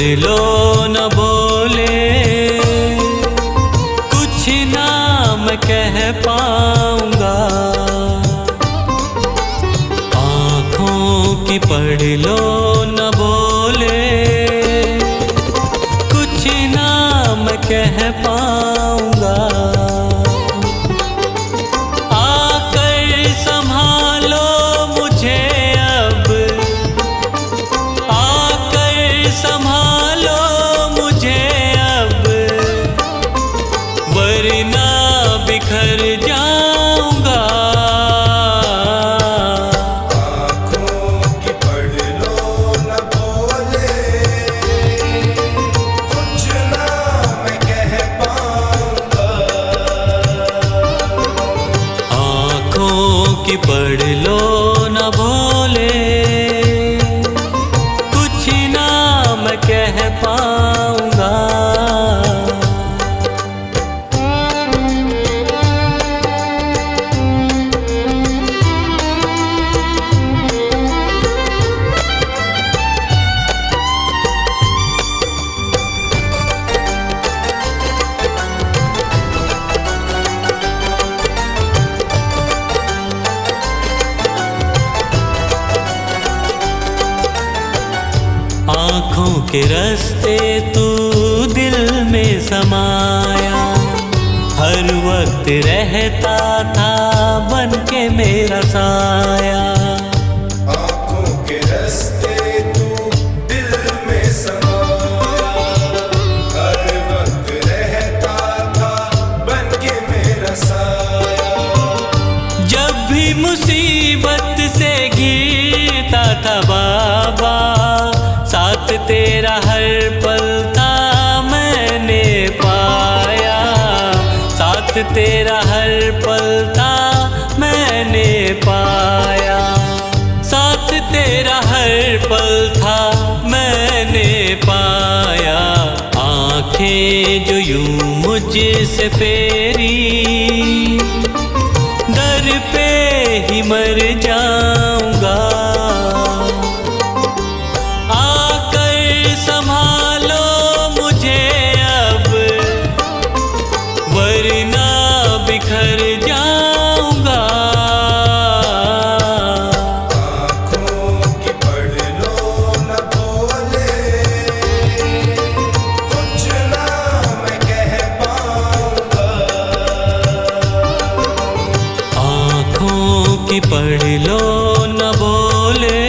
पढ़ लो न बोले, कुछ ना मैं कह पाऊंगा। आँखों की पढ़ लो न बोले, कुछ ना मैं कह पाऊंगा। आकर संभालो मुझे अब, आकर संभालो मुझे अब, वरना बिखर जाऊंगा। आँखों की पढ़ लो न बोले, कुछ ना मैं कह पाऊंगा। आँखों की पढ़ लो न बोले, कुछ ना मैं कह पाऊंगा। आँखों के रास्ते तू दिल में समाया, हर वक्त रहता था बन के मेरा साया। आँखों के रास्ते तू दिल में समाया, हर वक्त रहता था बन के मेरा साया। जब भी मुसीबत से घिरता था बाबा, साथ तेरा हर पल था मैंने पाया। साथ तेरा हर पल था मैंने पाया। साथ तेरा हर पल था मैंने पाया। आँखें जो यूं मुझसे फेरी, दर पे ही मर जाऊंगा। आकर संभालो मुझे अब, वरना बिखर जाऊंगा। आँखों की पढ़ लो न बोले, कुछ ना मैं कह पाऊंगा। आँखों की पढ़ लो न बोले,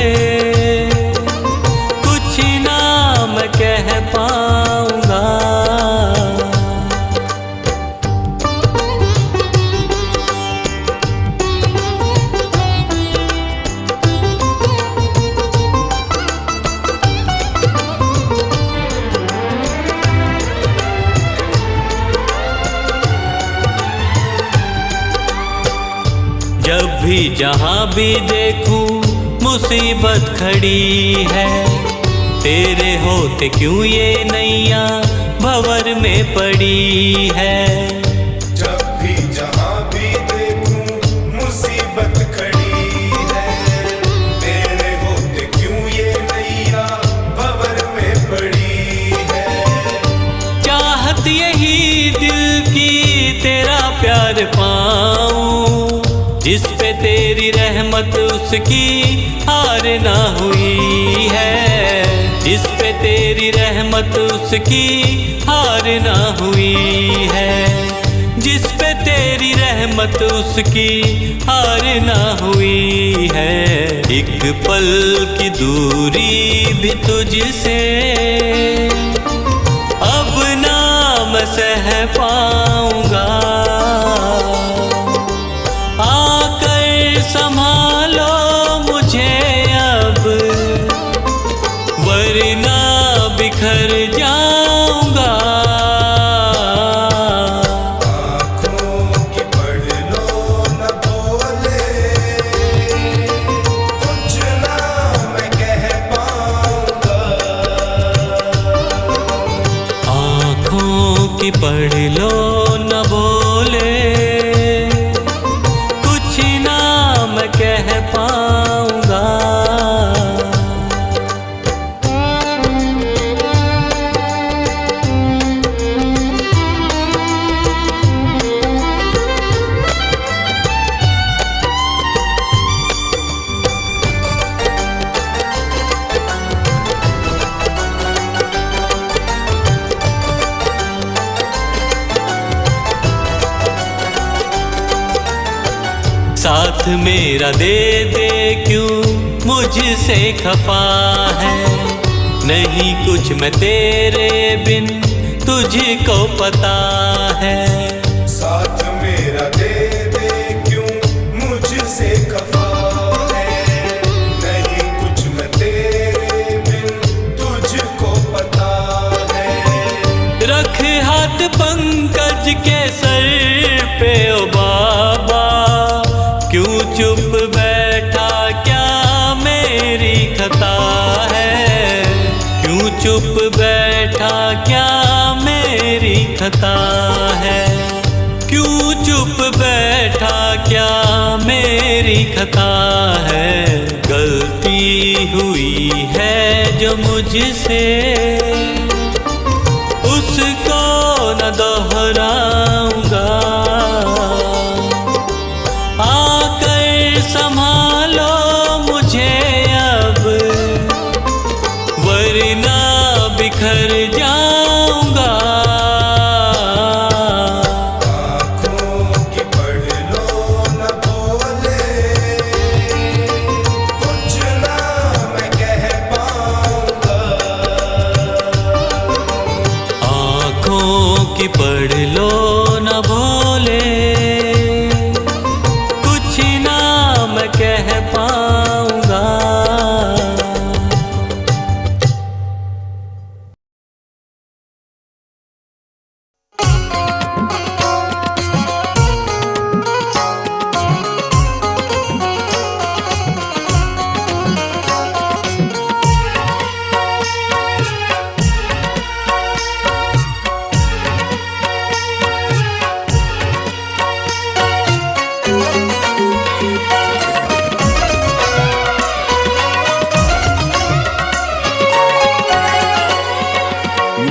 कुछ ना मैं कह पाऊंगा। जब भी जहाँ भी देखूं मुसीबत खड़ी है, तेरे होते क्यों ये नैया भंवर में पड़ी है। जब भी जहाँ भी देखूं मुसीबत खड़ी है, तेरे होते क्यों ये नैया भंवर में पड़ी है। चाहत यही दिल की तेरा प्यार पाऊं, जिस पे तेरी रहमत उसकी हार ना हुई है। जिस पे तेरी रहमत उसकी हार ना हुई है। जिस पे तेरी रहमत उसकी हार ना हुई है। एक पल की दूरी भी तुझसे अब ना मैं सह पाऊंगा। आकर संभालो मुझे अब, वरना बिखर जाऊंगा। आँखों की पढ़ लो न बोले, कुछ ना मैं कह पाऊंगा। आँखों की पढ़ लो न बोले, कुछ ना मैं कह पाऊंगा। साथ मेरा दे दे क्यों मुझसे खफा है। नहीं कुछ मैं तेरे बिन तुझको पता है। साथ मेरा दे दे क्यों मुझसे खफा है। नहीं कुछ मैं तेरे बिन तुझको पता है। रख हाथ पंकज के सर पे ओ बाबा, क्यों चुप बैठा क्या मेरी खता है। क्यों चुप बैठा क्या मेरी खता है। क्यों चुप बैठा क्या मेरी खता है। गलती हुई है जो मुझसे उसको न दोहराऊंगा। आकर संभालो मुझे अब, वरना बिखर जाऊंगा। आँखों की पढ़ लो न बोले, कुछ ना मैं कह पाऊंगा। आँखों की पढ़ लो न भोले, कुछ ना मैं कह पाऊंगा।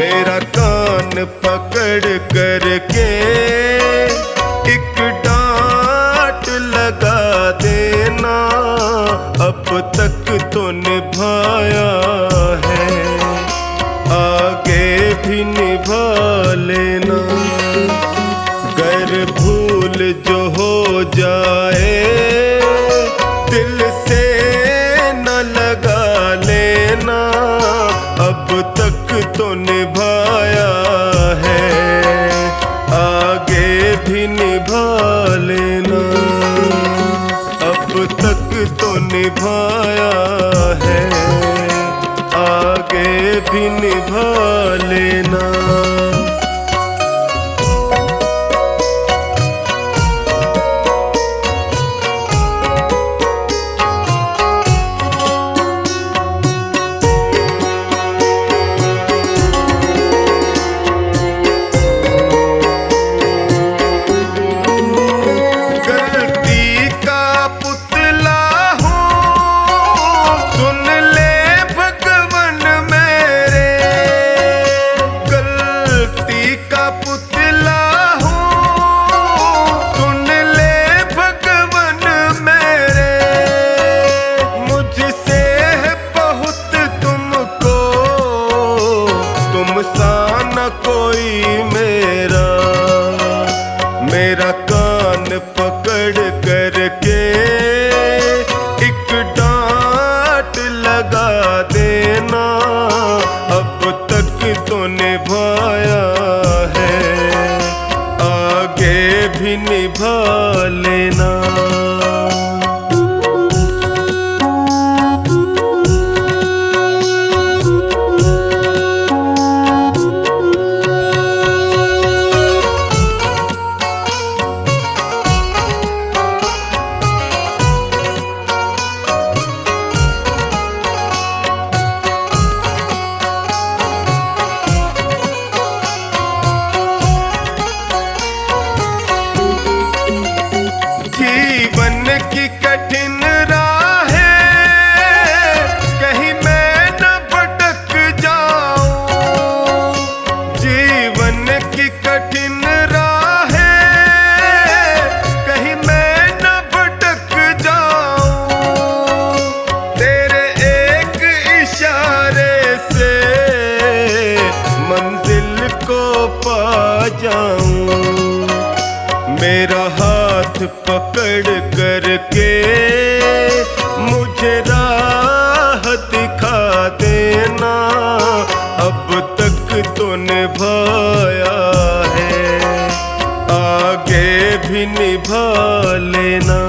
मेरा कान पकड़ करके एक डांट लगा देना। अब तक तो निभाया है, आगे भी निभा लेना। गर भूल जो हो जाए दिल से न लगा लेना। अब तक तो निभाया है, आगे भी निभा लेना। अब तक तो निभाया है, आगे भी निभा लेना। गलती का पुतला हूँ, सुन ले भगवन मेरे। गलती का पुतला हूँ, सुन ले भगवन मेरे। मुझसे है बहुत तुमको, तुम सा न कोई मेरा। मेरा कान पकड़ करके एक डांट लगा देना। अब तक तो निभाया है, आगे भी निभा लेना। जीवन की कठिन राहें कहीं मैं न भटक जाऊं। जीवन की कठिन राहें कहीं मैं न भटक जाऊं। तेरे एक इशारे से मंजिल को पा जाऊं। मेरा हाथ पकड़ करके मुझे राह दिखा देना, अब तक तो निभाया है, आगे भी निभा लेना।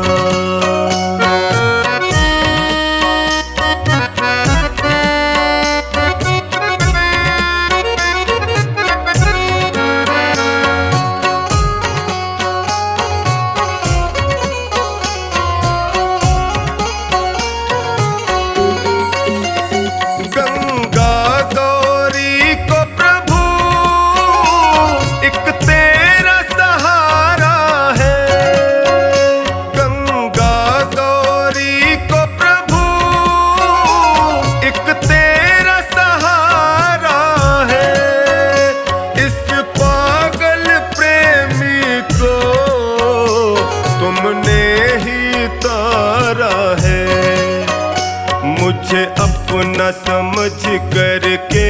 मुझे अपना समझ करके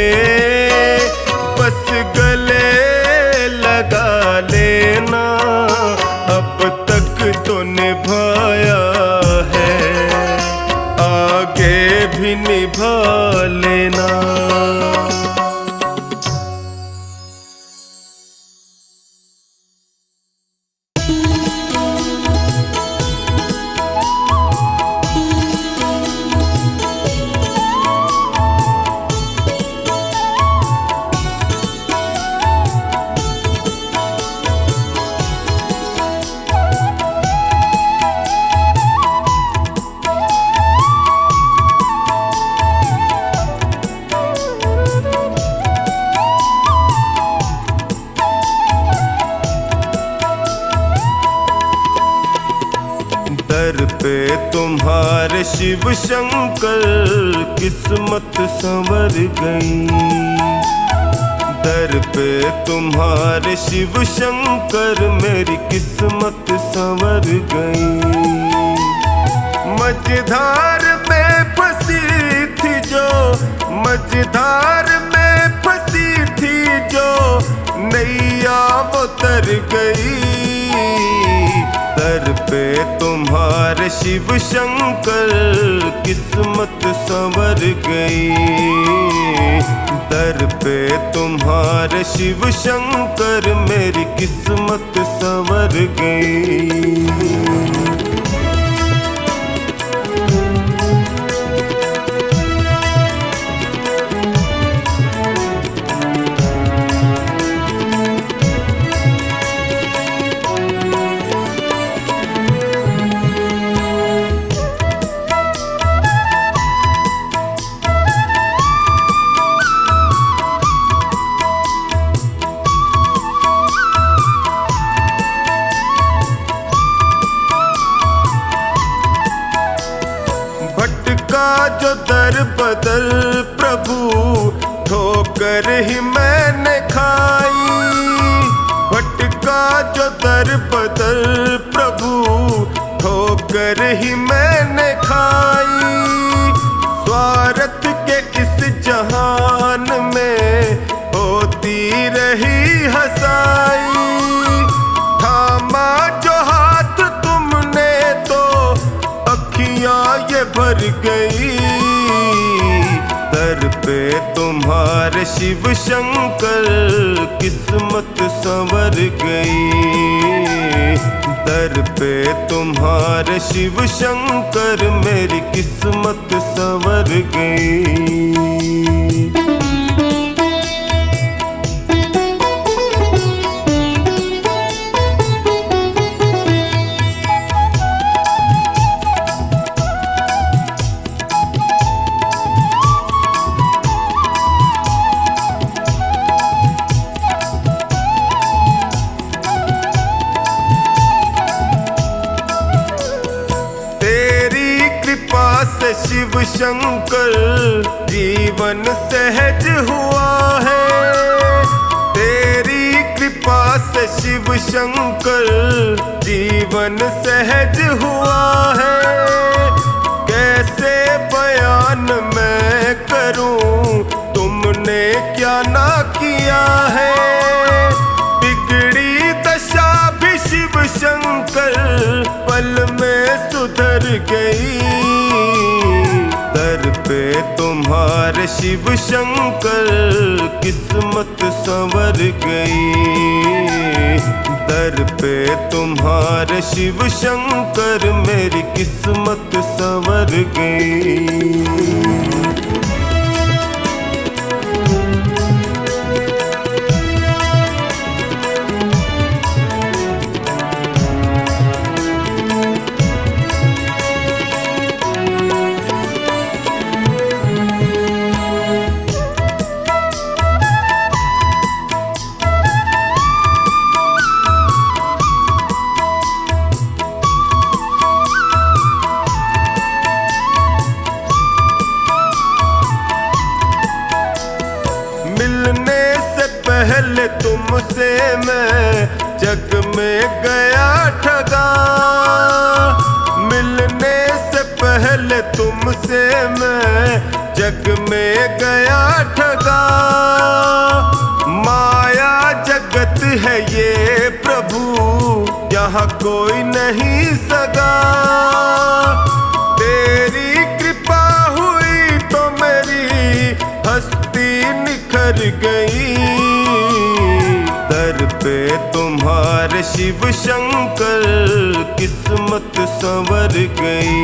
बस गले लगा लेना, अब तक तो निभाया है, आगे भी निभा लेना। दर पे तुम्हारे शिव शंकर किस्मत संवर गई, दर पे तुम्हारे शिव शंकर मेरी किस्मत संवर गई। मझधार में फंसी थी जो, मझधार में फंसी थी जो नैया वो तर गई, दर पे तुम्हारे शिव शंकर किस्मत संवर गई, दर पे तुम्हारे शिव शंकर मेरी किस्मत संवर गई। जो दर बदर प्रभु ठोकर ही मैंने खाई, भटका जो दर बदर प्रभु ठोकर ही मैंने खाई। स्वार्थ के इस जहान में होती रही हंसाई, थामा जो हाथ तुमने तो अखियां ये भर गई, दर पे तुम्हारे शिव शंकर किस्मत संवर गई, दर पे तुम्हारे शिव शंकर मेरी किस्मत संवर गई। से शिव शंकर जीवन सहज हुआ है, तेरी कृपा से शिव शंकर जीवन सहज हुआ है। कैसे बयान मैं करूं तुमने क्या ना किया है, बिगड़ी दशा भी शिव शंकर शिव शंकर किस्मत संवर गई। दर पे तुम्हारे शिव शंकर मेरी किस्मत संवर गई। मिलने से पहले तुमसे मैं जग में गया ठगा। मिलने से पहले तुमसे मैं जग में गया ठगा। माया जगत है ये प्रभु, यहाँ कोई नहीं सगा। तेरी कृपा हुई तो मेरी हस्ती निखर गई। दर पे तुम्हारे शिव शंकर किस्मत संवर गई।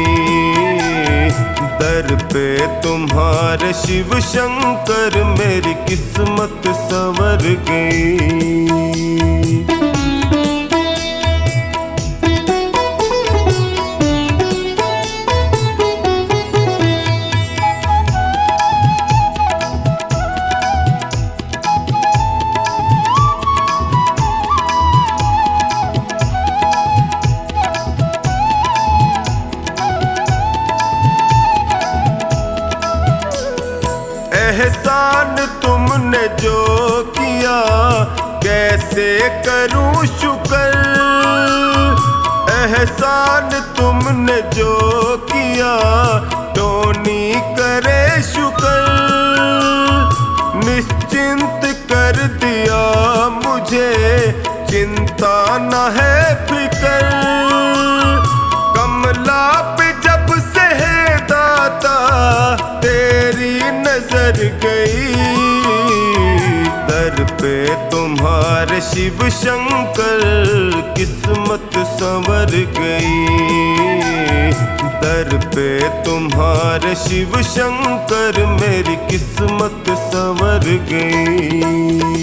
दर पे तुम्हारे शिव शंकर मेरी किस्मत संवर गई। एहसान तुमने जो किया कैसे करूं शुक्र। एहसान तुमने जो किया टोनी करे शुक्र। निश्चिंत कर दिया मुझे चिंता न है फिकर। कमला पे जब से है दाता तेरी नजर गई। दर पे तुम्हारे शिव शंकर किस्मत संवर गई। दर पे तुम्हारे शिव शंकर मेरी किस्मत संवर गई।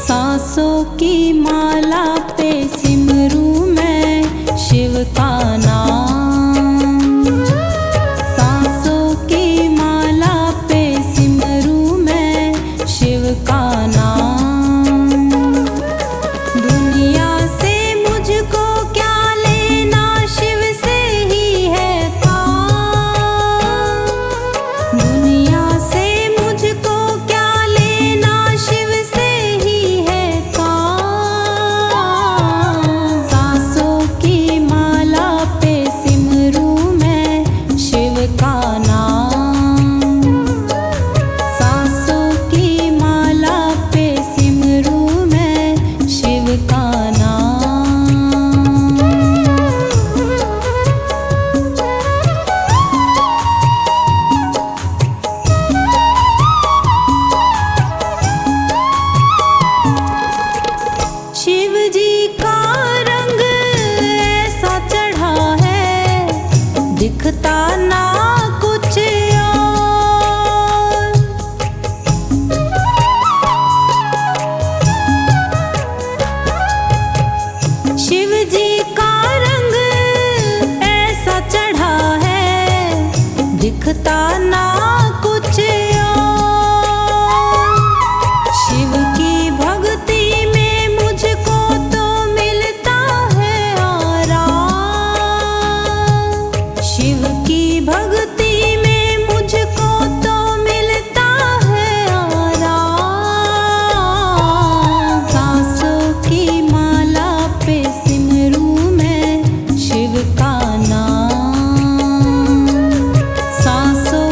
सांसों की माला पे सिमरूं मैं शिव का नाम। सांसों की माला पे सिमरूं मैं शिव का नाम। दुनिया से मुझको क्या लेना, शिव से ही है काम। दुनिया से मुझको क्या लेना, शिव से ही है काम। सांसों की माला पे सिमरूं मैं शिव का नाम। सांसों की माला पे सिमरूं मैं शिव का नाम। शिव जी का रंग ऐसा चढ़ा है, दिखता ना कुछ और। शिव जी का रंग ऐसा चढ़ा है, दिखता ना कुछ और। शिव की भक्ति में मुझको तो मिलता है आराम। शिव की भक्ति में मुझको तो मिलता है आराम। सांसों की माला पे सिमरूं मैं शिव का नाम। सांसों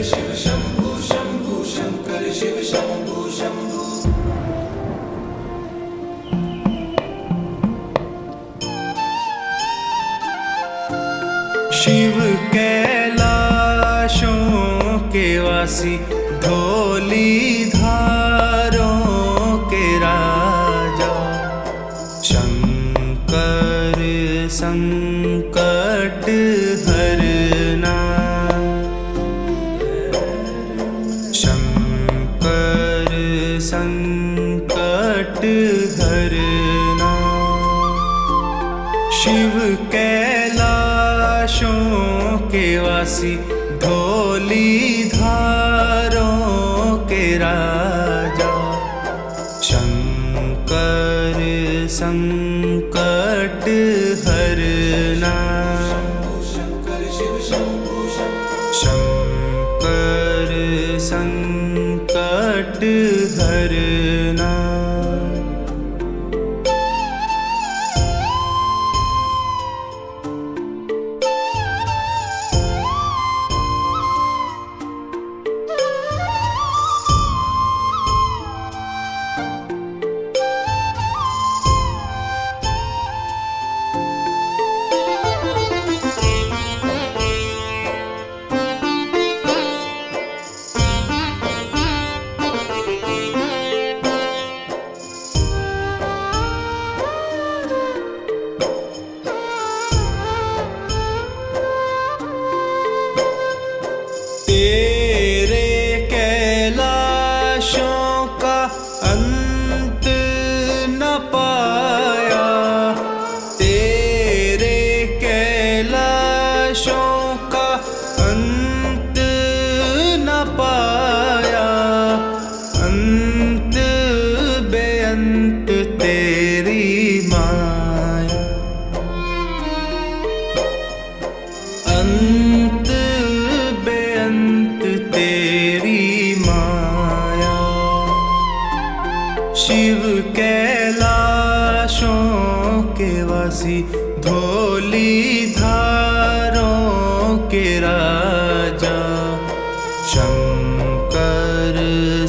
शिव शंभु शंभु शंकर शिव शंभु शंभु। शिव कैलाशों के वासी धौलीधारों के राजा, शंकर संकट हरना, शंकर संकट हरना। शिव कैलाशों के वासी धौलीधारों के राजा, शंकर संकट हरना, शंकर संकट हरना। तेरे कैलाशों का अंत न पाया, तेरे कैलाशों का अंत न पाया, अंत बेअंत तेरी माया, अंत बेअंत तेरी माया। शिव कैलाशों के वासी धौलीधारों के राजा, शंकर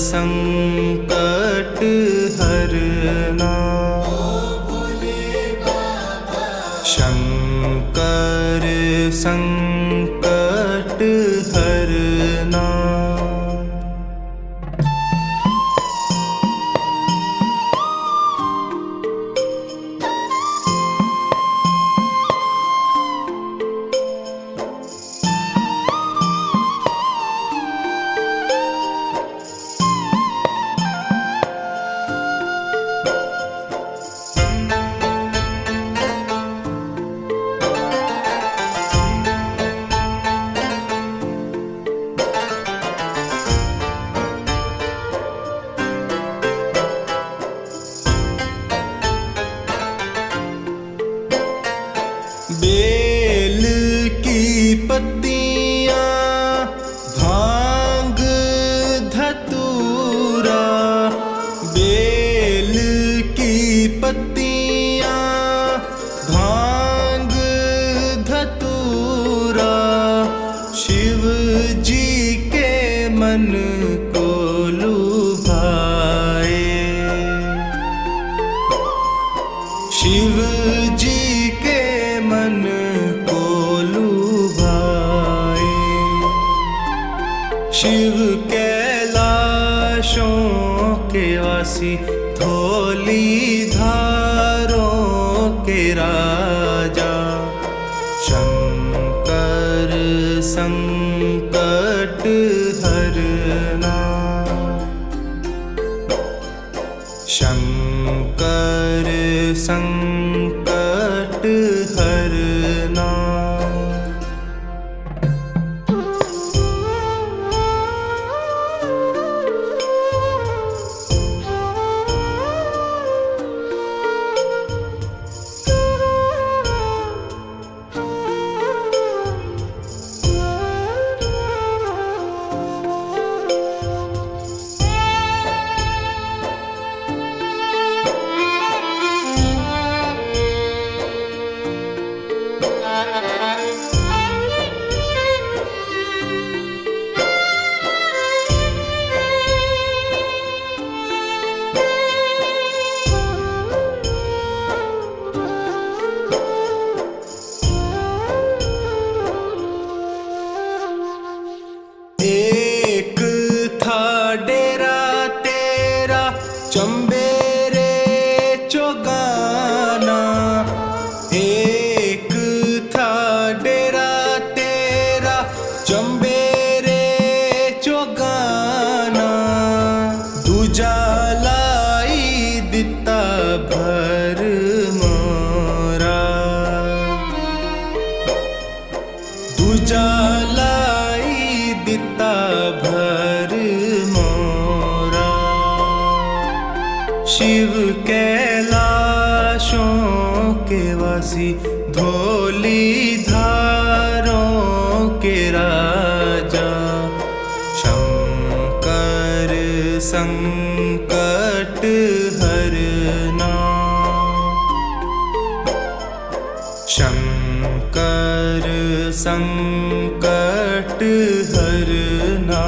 संकट हरना, शंकर संकट हरना। बेल की पत्तियां, भांग धतूरा, बेल की पत्तियां, भांग धतूरा, शिव जी के मन को लुभाए, शिव जी के मन को लुभाए। शिव कैलाशों के वासी धौलीधारों के राजा, शंकर संकट हरना, शंकर संकट हरना। दिता भर मोरा। शिव कैलाशों के वासी, धोली धारों के राजा, शंकर संकट हरना, शंकर संकट हरना।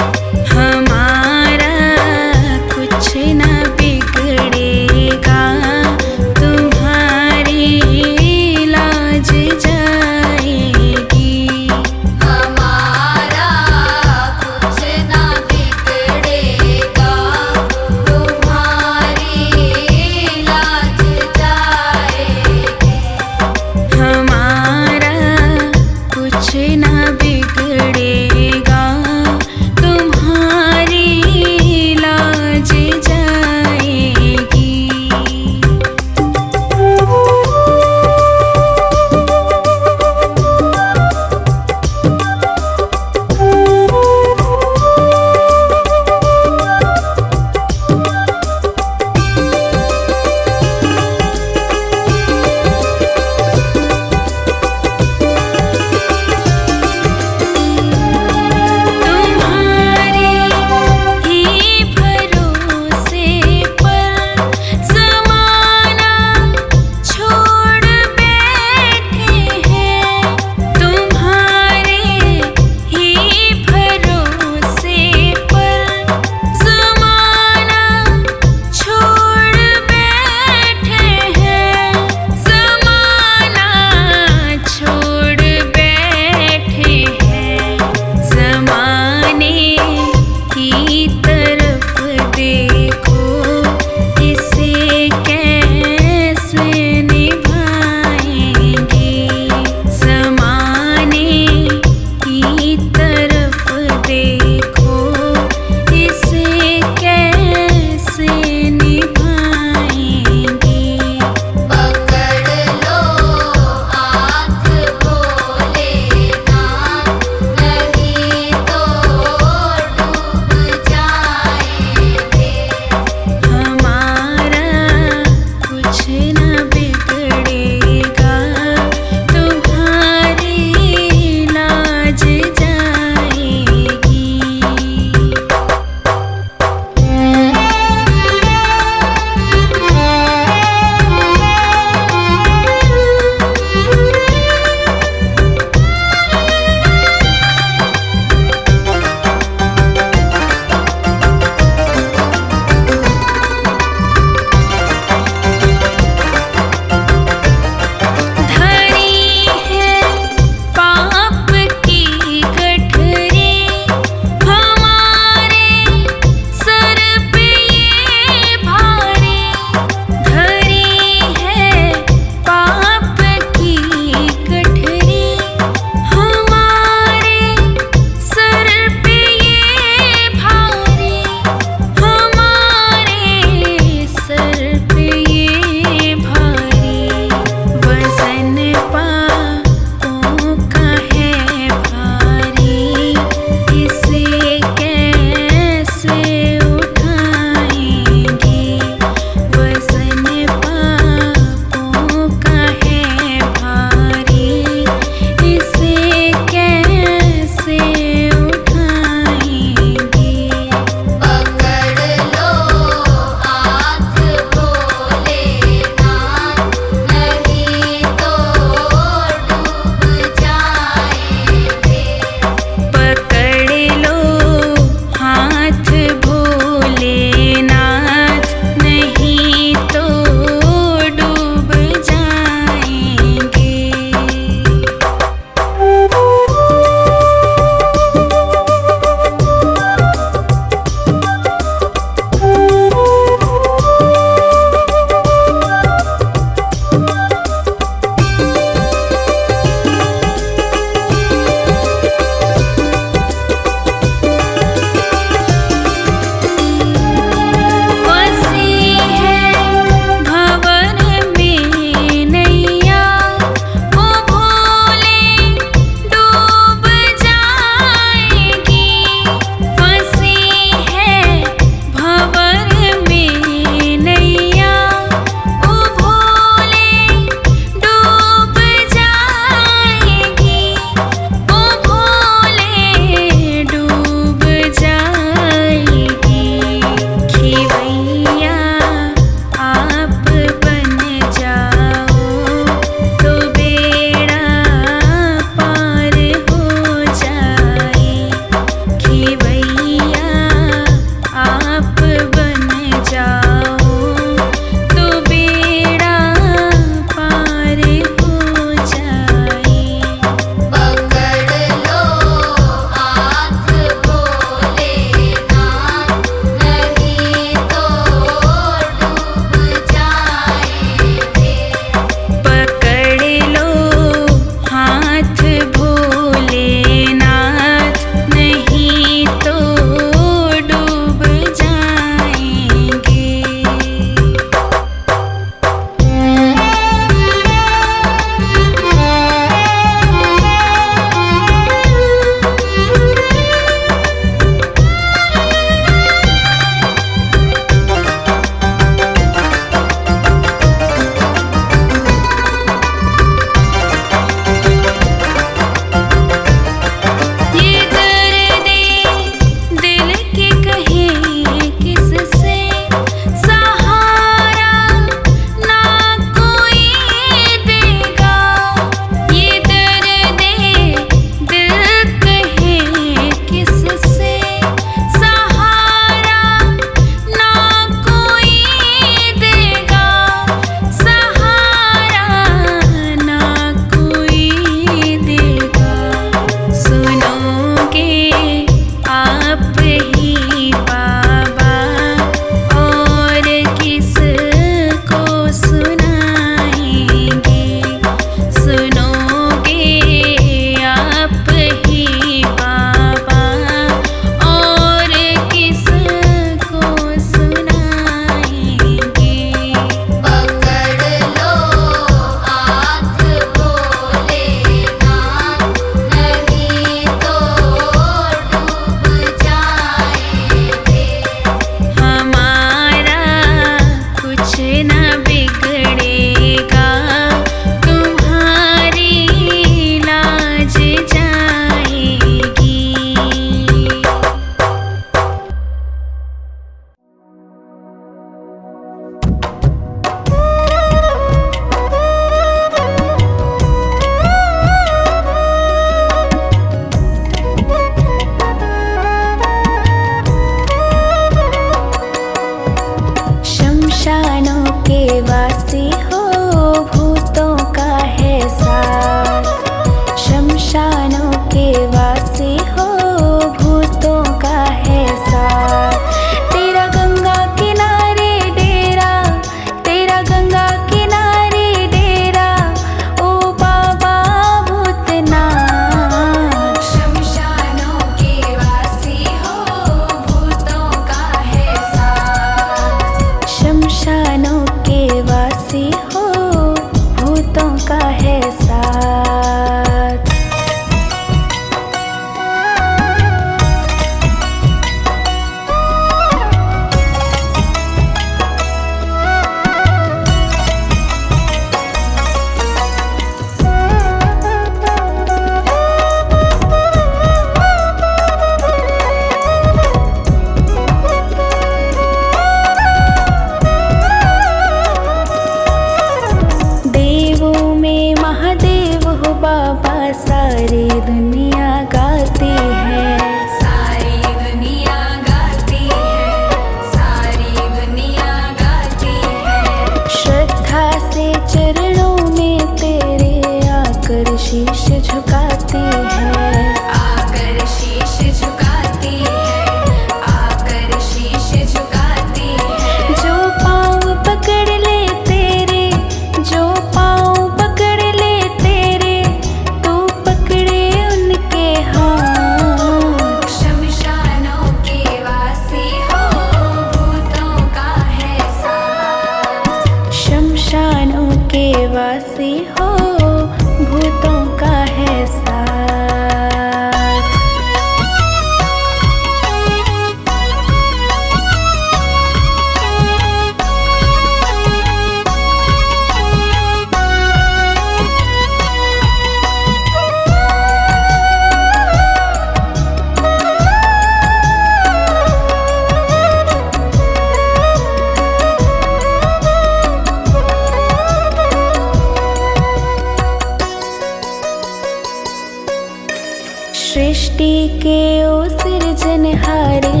के ओ सिरजनहारे,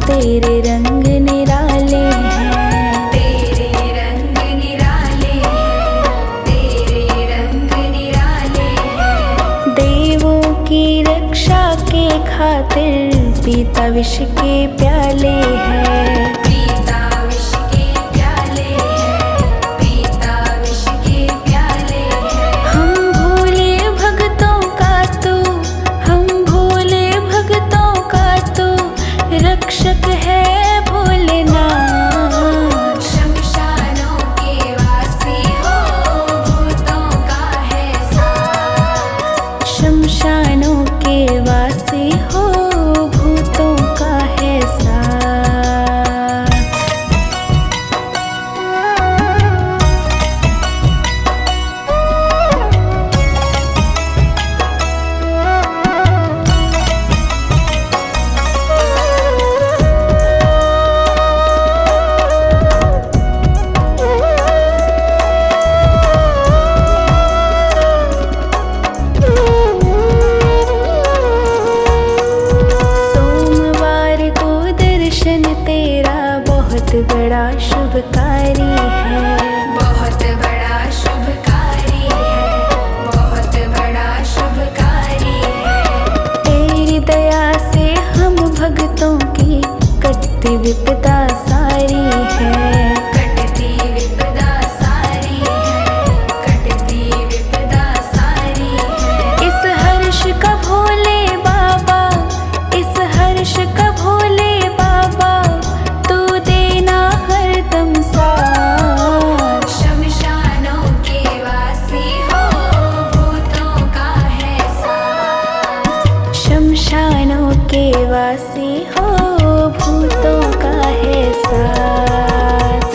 तेरे रंग निराले हैं, तेरे रंग निराले हैं, तेरे रंग निराले हैं। देवों की रक्षा के खातिर पीता विष के प्याले हैं, पीता विष के प्याले हैं, पीता विष के प्याले हैं। हम भोले भक्तों का तू, हम भोले भक्तों का तू रक्षक है भोलेनाथ। शमशानों के वासी हो, भूतों का है साथ, शमशानों के वासी हो, भूतों का है साथ। सोमवार को दर्शन तेरा बहुत बड़ा शुभकारी है, बहुत बड़ा शुभकारी है, बहुत बड़ा शुभकारी है। तेरी दया से हम भक्तों की कटती विपदा सारी है, कटती विपदा सारी है, कटती विपदा सारी है। इस हर्ष का भोले बाबा, इस हर्ष का भोले बाबा तू देना हरदम साथ। शमशानों के वासी हो, भूतों का है साथ, शमशानों के वासी हो, भूतों का है साथ।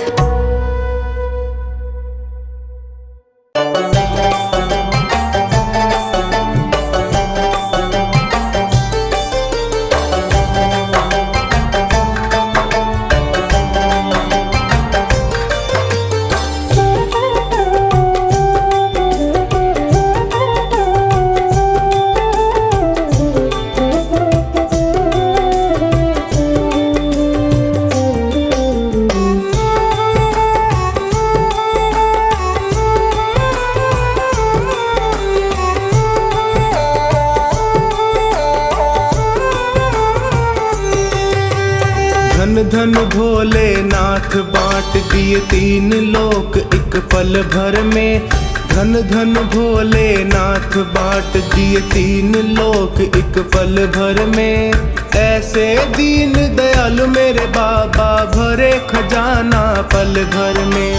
धन धन भोलेनाथ बांट दिए तीन लोक एक पल भर में। धन धन भोलेनाथ बांट दिए तीन लोक एक पल भर में। ऐसे दीन दयालु मेरे बाबा भरे खजाना पल भर में।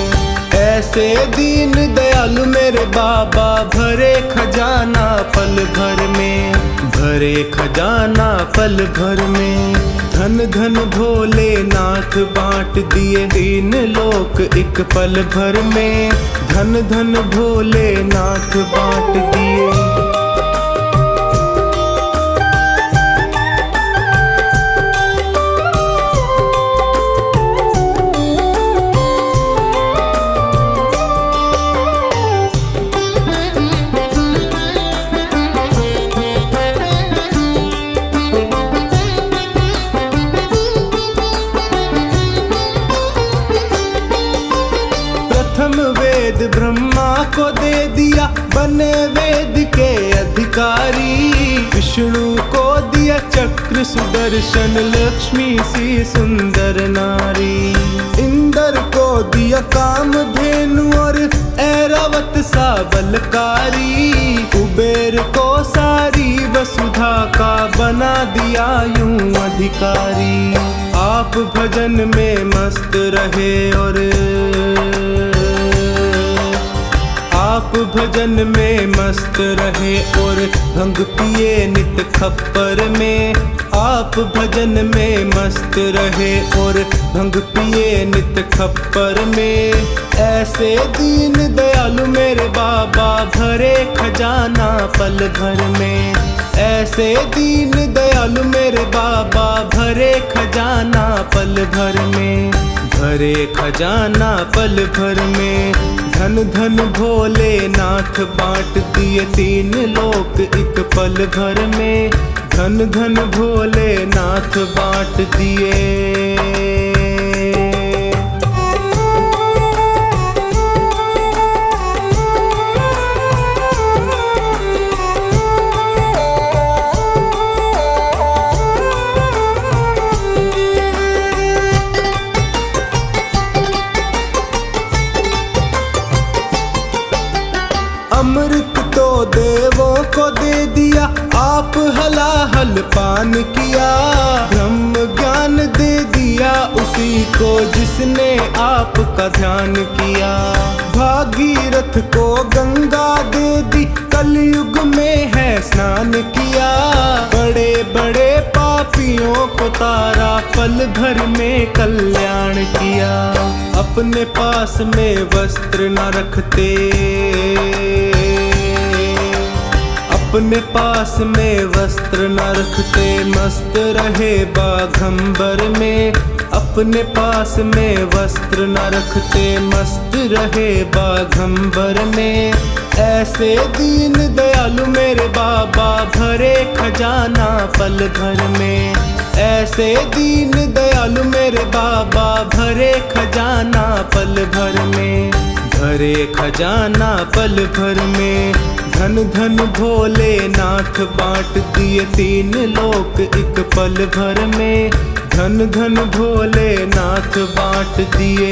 ऐसे दीन दयालु मेरे बाबा भरे खजाना पल भर में। भरे खजाना पल भर में। धन धन भोलेनाथ बांट दिए तीन लोक एक पल भर में। धन धन भोलेनाथ बांट दिए। प्रथम वेद ब्रह्मा को दे दिया बने वेद के अधिकारी। विष्णु को दिया चक्र सुदर्शन लक्ष्मी सी सुंदर नारी। इंद्र को दिया कामधेनु और ऐरावत सा बलकारी। कुबेर को सारी वसुधा का बना दिया यूं अधिकारी। आप भजन में मस्त रहे और आप भजन में मस्त रहे और भंग पिए नित खप्पर में। आप भजन में मस्त रहे और भंग पिए नित खप्पर में। ऐसे दीन दयालु मेरे बाबा भरे खजाना पल भर में। ऐसे दीन दयालु मेरे बाबा भरे खजाना पल भर में। भरे खजाना पल भर में। धन धन भोलेनाथ बांट दिए तीन लोक एक पल भर में। धन धन भोलेनाथ बांट दिए। अमृत तो देवों को दे दिया, आप हलाहल पान किया। ब्रह्म ज्ञान दे दिया उसी को जिसने आपका ध्यान किया। भागीरथ को गंगा दे दी, कलयुग में है स्नान किया। बड़े बड़े पापियों को तारा, पल भर में कल्याण किया। अपने पास में वस्त्र न रखते, अपने पास में वस्त्र न रखते, मस्त रहे बाघंबर में। अपने पास में वस्त्र न रखते, मस्त रहे बाघंबर में। ऐसे दीन दयालु मेरे बाबा, भरे खजाना पल भर में। ऐसे दीन दयालु मेरे बाबा, भरे खजाना पल भर में। भरे खजाना पल भर में। धन धन भोलेनाथ बांट दिए तीन लोक एक पल भर में। धन धन भोलेनाथ बांट दिए।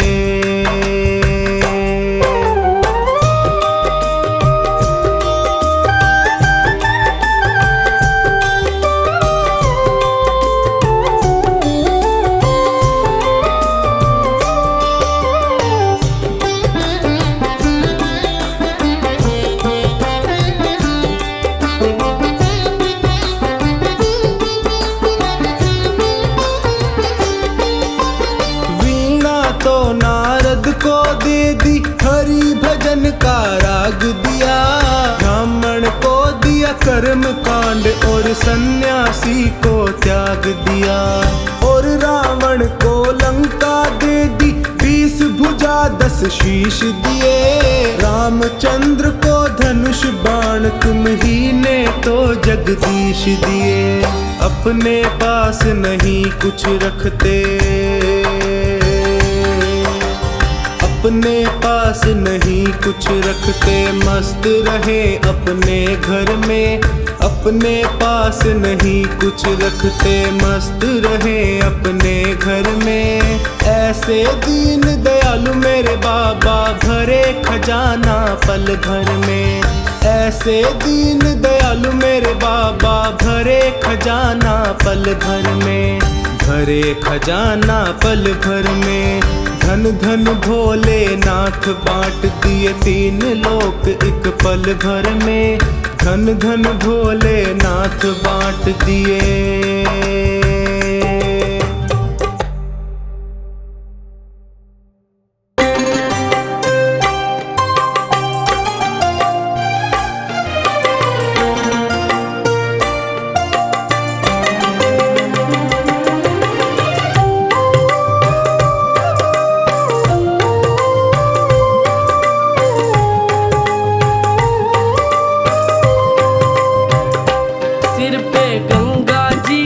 को दे दी, हरि भजन का राग दिया। ब्राह्मण को दिया कर्म कांड और सन्यासी को त्याग दिया। और रावण को लंका दे दी, 20 भुजा 10 शीश दिए। रामचंद्र को धनुष बाण, तुम ही ने तो जगदीश दिए। अपने पास नहीं कुछ रखते, अपने पास नहीं कुछ रखते, मस्त रहे अपने घर में। अपने पास नहीं कुछ रखते, मस्त रहे अपने घर में। ऐसे दीन दयालु मेरे बाबा, भरे खजाना पल भर में। ऐसे दीन दयालु मेरे बाबा, भरे खजाना पल भर में। भरे खजाना पल भर में। धन धन भोलेनाथ बांट दिए तीन लोक एक पल भर में। धन धन भोलेनाथ बांट दिए। सिर पे गंगा जी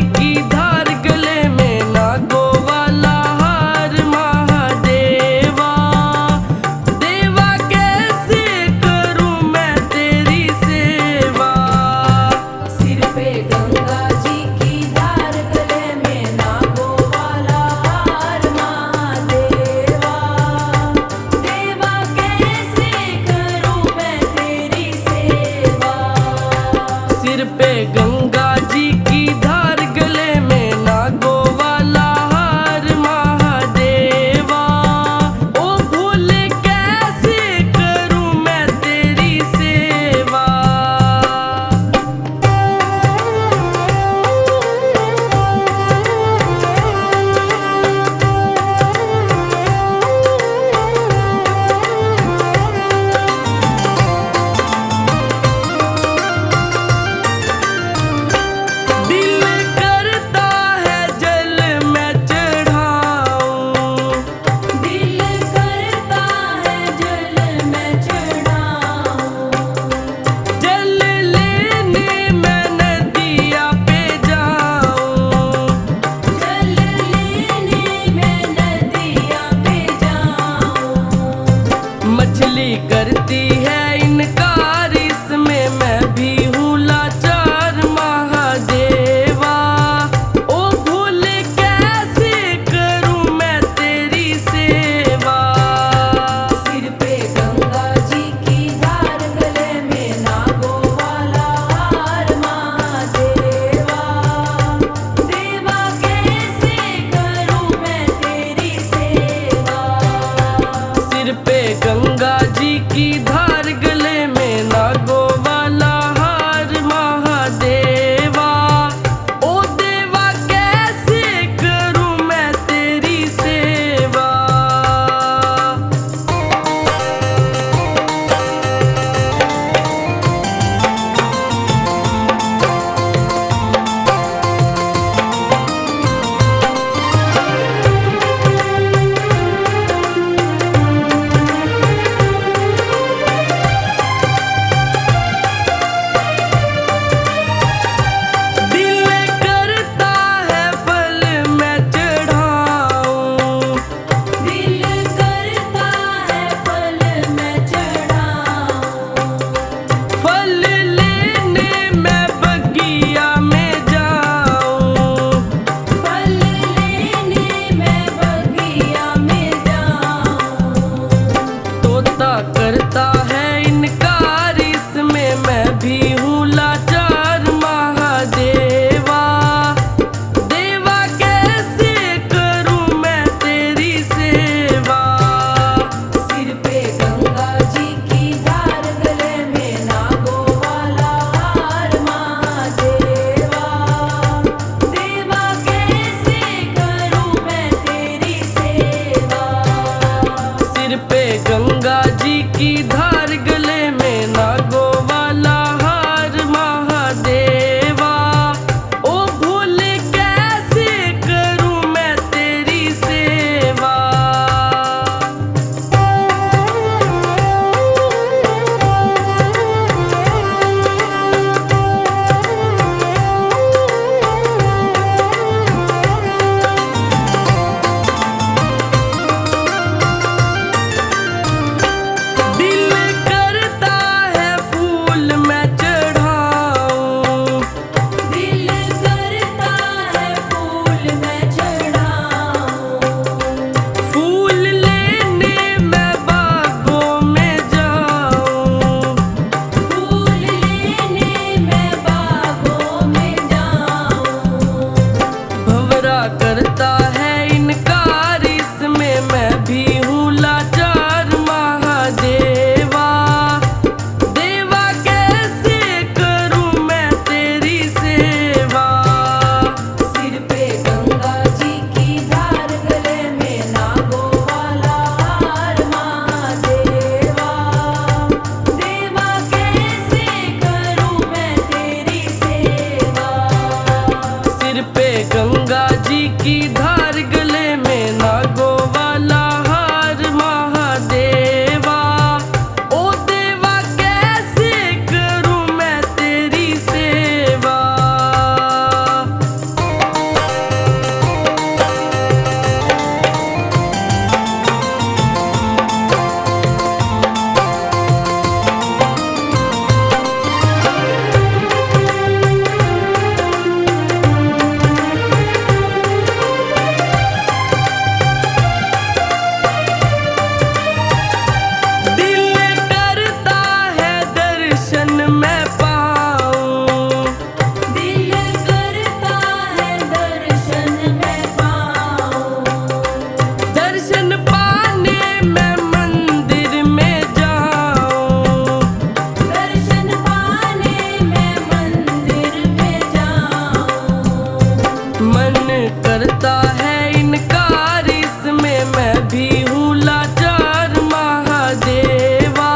करता है इनकार, इसमें मैं भी हूँ लाचार। महादेवा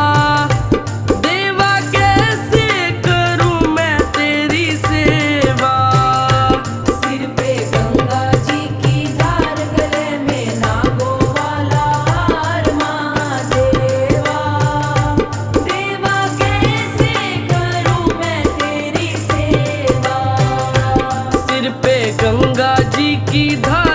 देवा कैसे करूँ मैं तेरी सेवा। सिर पे गंगा जी की धार, गले में नागों वाला हार। महादेवा देवा कैसे करूँ मैं तेरी सेवा। सिर पे गंगा जी की धार,